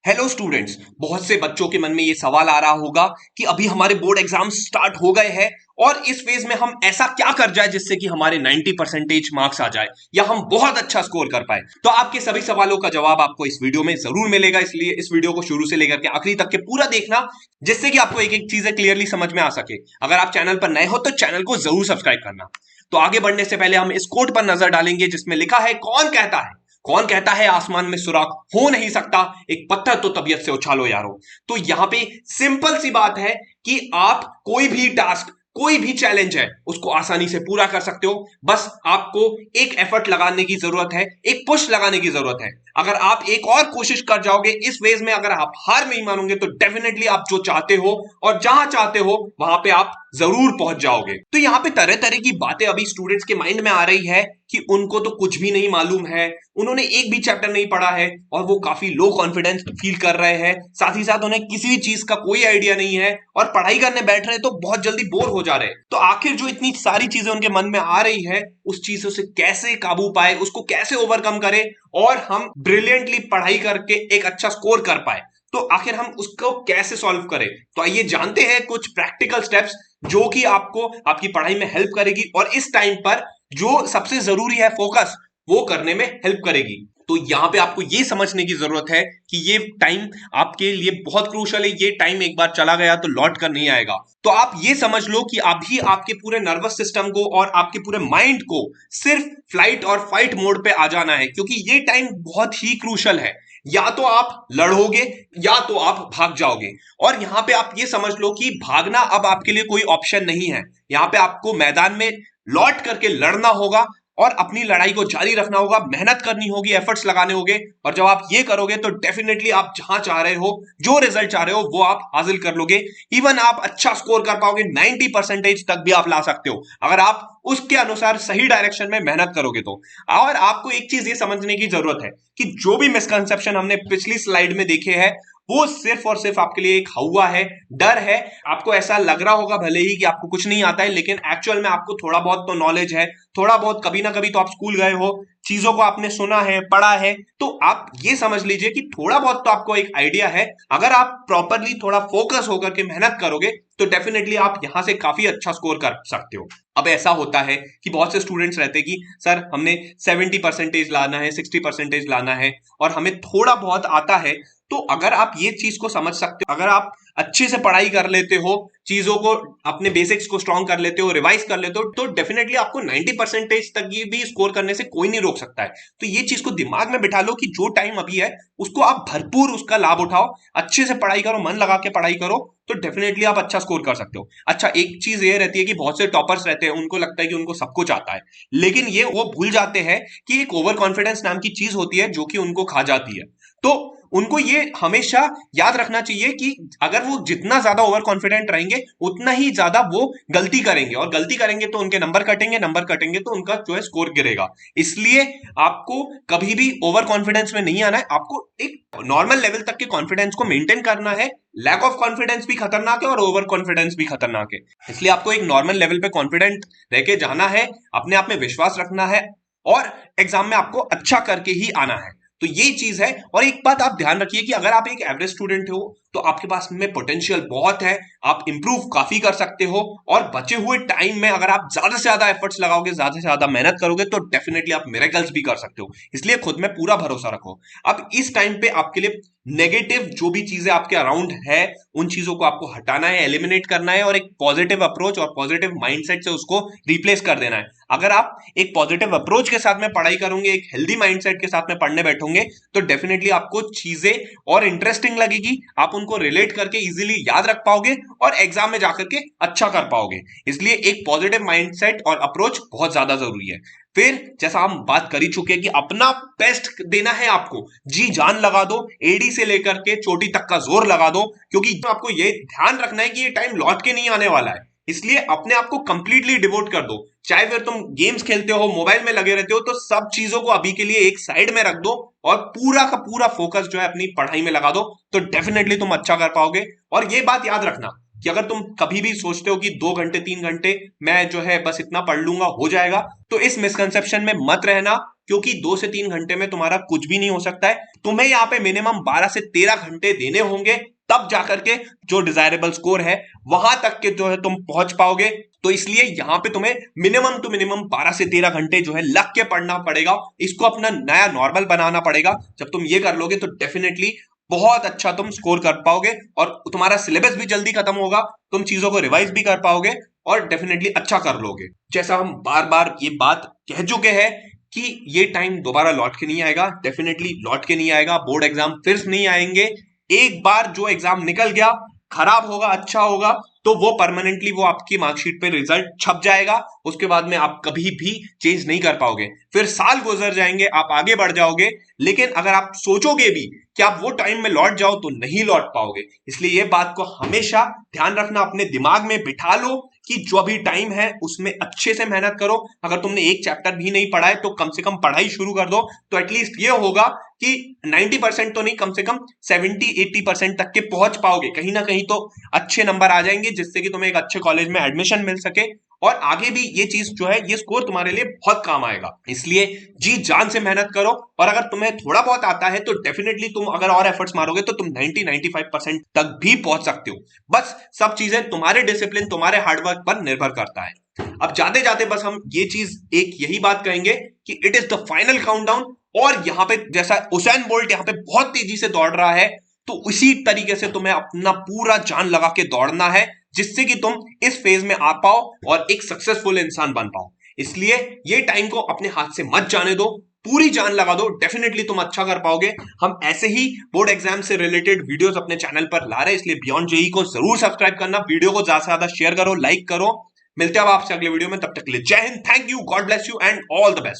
Hello students. बहुत से बच्चों के मन में ये सवाल आ रहा होगा कि अभी हमारे बोर्ड एग्जाम स्टार्ट हो गए हैं और इस फेज में हम ऐसा क्या कर जाए जिससे कि हमारे 90% मार्क्स आ जाए या हम बहुत अच्छा स्कोर कर पाए। तो आपके सभी सवालों का जवाब आपको इस वीडियो में जरूर मिलेगा, इसलिए इस वीडियो को शुरू से लेकर के आखिरी तक के पूरा देखना, जिससे कि आपको एक एक चीजें क्लियरली समझ में आ सके। अगर आप चैनल पर नए हो तो चैनल को जरूर सब्सक्राइब करना। तो आगे बढ़ने से पहले हम इस कोट पर नजर डालेंगे जिसमें लिखा है, कौन कहता है आसमान में सुराख हो नहीं सकता, एक पत्थर तो तबीयत से उछालो यारो। तो यहां पे सिंपल सी बात है कि आप कोई भी टास्क, कोई भी चैलेंज है उसको आसानी से पूरा कर सकते हो। बस आपको एक एफर्ट लगाने की जरूरत है, एक पुश लगाने की जरूरत है। अगर आप एक और कोशिश कर जाओगे इस फेज में, अगर आप हार नहीं मानोगे तो डेफिनेटली आप जो चाहते हो और जहां चाहते हो वहां पे आप जरूर पहुंच जाओगे। तो यहां पे तरह तरह की बातें अभी स्टूडेंट्स के माइंड में आ रही है कि उनको तो कुछ भी नहीं मालूम है, उन्होंने एक भी चैप्टर नहीं पढ़ा है और वो काफी लो कॉन्फिडेंस फील कर रहे हैं। साथ ही साथ उन्हें किसी भी चीज का कोई आइडिया नहीं है और पढ़ाई करने बैठ रहे हैं तो बहुत जल्दी बोर हो जा रहे हैं। तो आखिर जो इतनी सारी चीजें उनके मन में आ रही है, उस चीजों से कैसे काबू पाए, उसको कैसे ओवरकम करें और हम ब्रिलियंटली पढ़ाई करके एक अच्छा स्कोर कर पाए, तो आखिर हम उसको कैसे सॉल्व करें। तो आइए जानते हैं कुछ प्रैक्टिकल स्टेप्स जो कि आपको आपकी पढ़ाई में हेल्प करेगी और इस टाइम पर जो सबसे जरूरी है फोकस, वो करने में हेल्प करेगी। तो यहां पे आपको ये समझने की जरूरत है कि ये टाइम आपके लिए बहुत क्रूशल है। ये टाइम एक बार चला गया तो लौट कर नहीं आएगा। तो आप ये समझ लो कि अभी आपके पूरे नर्वस सिस्टम को और आपके पूरे माइंड को सिर्फ फ्लाइट और फाइट मोड पे आ जाना है, क्योंकि ये टाइम बहुत ही क्रूशल है। या तो आप लड़ोगे या तो आप भाग जाओगे। और यहां पे आप ये समझ लो कि भागना अब आपके लिए कोई ऑप्शन नहीं है। यहां पे आपको मैदान में लौट करके लड़ना होगा और अपनी लड़ाई को जारी रखना होगा, मेहनत करनी होगी, एफर्ट्स लगाने होंगे। और जब आप ये करोगे तो डेफिनेटली आप जहां चाह रहे हो, जो रिजल्ट चाह रहे हो वो आप हासिल कर लोगे। इवन आप अच्छा स्कोर कर पाओगे, 90% तक भी आप ला सकते हो अगर आप उसके अनुसार सही डायरेक्शन में मेहनत करोगे तो। और आपको एक चीज ये समझने की जरूरत है कि जो भी मिसकंसेप्शन हमने पिछली स्लाइड में देखे हैं वो सिर्फ और सिर्फ आपके लिए एक हवा है, डर है। आपको ऐसा लग रहा होगा भले ही कि आपको कुछ नहीं आता है, लेकिन एक्चुअल में आपको थोड़ा बहुत तो नॉलेज है, थोड़ा बहुत कभी ना कभी तो आप स्कूल गए हो, चीजों को आपने सुना है, पढ़ा है। तो आप ये समझ लीजिए कि थोड़ा बहुत तो आपको एक आइडिया है। अगर आप प्रॉपरली थोड़ा फोकस होकर के मेहनत करोगे तो डेफिनेटली आप यहां से काफी अच्छा स्कोर कर सकते हो। अब ऐसा होता है कि बहुत से स्टूडेंट्स रहते हैं कि सर हमने 70% लाना है, 60% लाना है और हमें थोड़ा बहुत आता है। तो अगर आप ये चीज को समझ सकते हो, अगर आप अच्छे से पढ़ाई कर लेते हो, चीजों को, अपने बेसिक्स को स्ट्रॉन्ग कर लेते हो, रिवाइज कर लेते हो, तो डेफिनेटली आपको 90% तक ये भी स्कोर करने से कोई नहीं रोक सकता है। तो ये चीज को दिमाग में बिठा लो कि जो टाइम अभी है उसको आप भरपूर उसका लाभ उठाओ, अच्छे से पढ़ाई करो, मन लगा के पढ़ाई करो, तो डेफिनेटली आप अच्छा स्कोर कर सकते हो। अच्छा, एक चीज ये रहती है कि बहुत से टॉपर्स रहते हैं, उनको लगता है कि उनको सब कुछ आता है, लेकिन ये वो भूल जाते हैं कि एक ओवर कॉन्फिडेंस नाम की चीज होती है जो कि उनको खा जाती है। तो उनको ये हमेशा याद रखना चाहिए कि अगर वो जितना ज्यादा ओवर कॉन्फिडेंट रहेंगे उतना ही ज्यादा वो गलती करेंगे, और गलती करेंगे तो उनके नंबर कटेंगे, नंबर कटेंगे तो उनका जो है स्कोर गिरेगा। इसलिए आपको कभी भी ओवर कॉन्फिडेंस में नहीं आना है, आपको एक नॉर्मल लेवल तक के कॉन्फिडेंस को मेंटेन करना है। लैक ऑफ कॉन्फिडेंस भी खतरनाक है और ओवर कॉन्फिडेंस भी खतरनाक है, इसलिए आपको एक नॉर्मल लेवल पे कॉन्फिडेंट रह के जाना है, अपने आप में विश्वास रखना है और एग्जाम में आपको अच्छा करके ही आना है। तो ये चीज है। और एक बात आप ध्यान रखिए कि अगर आप एक एवरेज स्टूडेंट हो तो आपके पास में पोटेंशियल बहुत है, आप इंप्रूव काफी कर सकते हो। और बचे हुए टाइम में अगर आप ज्यादा से ज्यादा एफर्ट्स लगाओगे, ज्यादा से ज्यादा मेहनत करोगे, तो डेफिनेटली आप मिरेकल्स भी कर सकते हो। इसलिए खुद में पूरा भरोसा रखो। अब इस टाइम पे आपके लिए नेगेटिव जो भी चीजें आपके अराउंड है, उन चीजों को आपको हटाना है, एलिमिनेट करना है और एक पॉजिटिव अप्रोच और पॉजिटिव माइंडसेट से उसको रिप्लेस कर देना है। अगर आप एक पॉजिटिव अप्रोच के साथ में पढ़ाई करोगे, एक हेल्दी माइंडसेट के साथ में पढ़ने बैठोगे, तो डेफिनेटली आपको चीजें और इंटरेस्टिंग लगेगी, आप उनको रिलेट करके इजीली याद रख पाओगे और एग्जाम में जाकर के अच्छा कर पाओगे। इसलिए एक पॉजिटिव माइंडसेट और अप्रोच बहुत ज्यादा जरूरी है। फिर जैसा हम बात कर ही चुके हैं कि अपना बेस्ट देना है, आपको जी जान लगा दो, एडी से लेकर के चोटी तक का जोर लगा दो, क्योंकि आपको ये ध्यान रखना है कि ये टाइम लौट के नहीं आने वाला है। इसलिए अपने आप को कंप्लीटली डिवोट कर दो। चाहे फिर तुम गेम्स खेलते हो, मोबाइल में लगे रहते हो, तो सब चीजों को अभी के लिए एक साइड में रख दो और पूरा का पूरा फोकस जो है अपनी पढ़ाई में लगा दो, तो डेफिनेटली तुम अच्छा कर पाओगे। और ये बात याद रखना कि अगर तुम कभी भी सोचते हो कि 2 घंटे 3 घंटे मैं जो है बस इतना पढ़ लूंगा हो जाएगा, तो इस मिसकंसेप्शन में मत रहना, क्योंकि 2 से 3 घंटे में तुम्हारा कुछ भी नहीं हो सकता है। तुम्हें यहाँ पे मिनिमम 12 से 13 घंटे देने होंगे, तब जाकर के जो डिजायरेबल स्कोर है वहां तक के जो है तुम पहुंच पाओगे। तो इसलिए यहां पे तुम्हें मिनिमम टू मिनिमम 12 से 13 घंटे जो है लग के पढ़ना पड़ेगा, इसको अपना नया नॉर्मल बनाना पड़ेगा। जब तुम ये कर लोगे तो डेफिनेटली बहुत अच्छा तुम स्कोर कर पाओगे और तुम्हारा सिलेबस भी जल्दी खत्म होगा, तुम चीजों को रिवाइज भी कर पाओगे और डेफिनेटली अच्छा कर लोगे। जैसा हम बार बार ये बात कह चुके हैं कि ये टाइम दोबारा लौट के नहीं आएगा, डेफिनेटली लौट के नहीं आएगा। बोर्ड एग्जाम फिर से नहीं आएंगे। एक बार जो एग्जाम निकल गया, खराब होगा अच्छा होगा, तो वो परमानेंटली वो आपकी मार्कशीट पे रिजल्ट छप जाएगा। उसके बाद में आप कभी भी चेंज नहीं कर पाओगे। फिर साल गुजर जाएंगे, आप आगे बढ़ जाओगे, लेकिन अगर आप सोचोगे भी कि आप वो टाइम में लौट जाओ तो नहीं लौट पाओगे। इसलिए ये बात को हमेशा ध्यान रखना, अपने दिमाग में बिठा लो कि जो अभी टाइम है उसमें अच्छे से मेहनत करो। अगर तुमने एक चैप्टर भी नहीं पढ़ा है तो कम से कम पढ़ाई शुरू कर दो, तो एटलीस्ट ये होगा कि 90% तो नहीं, कम से कम 70-80% तक के पहुंच पाओगे। कहीं ना कहीं तो अच्छे नंबर आ जाएंगे जिससे कि तुम्हें एक अच्छे कॉलेज में एडमिशन मिल सके और आगे भी ये चीज जो है ये स्कोर तुम्हारे लिए बहुत काम आएगा। इसलिए जी जान से मेहनत करो और अगर तुम्हें थोड़ा बहुत आता है तो डेफिनेटली तुम अगर और एफर्ट्स मारोगे तो तुम 90-95% तक भी पहुंच सकते हो। बस सब चीजें तुम्हारे डिसिप्लिन, तुम्हारे हार्डवर्क पर निर्भर करता है। अब जाते जाते बस हम ये चीज एक यही बात कहेंगे कि it is the final countdown. और यहाँ पे जैसा उसैन बोल्ट यहाँ पे बहुत तेजी से दौड़ रहा है, तो उसी तरीके से तुम्हें अपना पूरा जान लगा के दौड़ना है, जिससे कि तुम इस फेज में आ पाओ और एक सक्सेसफुल इंसान बन पाओ। इसलिए ये टाइम को अपने हाथ से मत जाने दो, पूरी जान लगा दो, डेफिनेटली तुम अच्छा कर पाओगे। हम ऐसे ही बोर्ड एग्जाम से रिलेटेड वीडियोस अपने चैनल पर ला रहे हैं, इसलिए बियॉन्ड जेई को जरूर सब्सक्राइब करना, वीडियो को ज्यादा से ज्यादा शेयर करो, लाइक करो। मिलते हैं अब आपसे अगले वीडियो में, तब तक के लिए जय Hind, thank you, God bless you and all the best.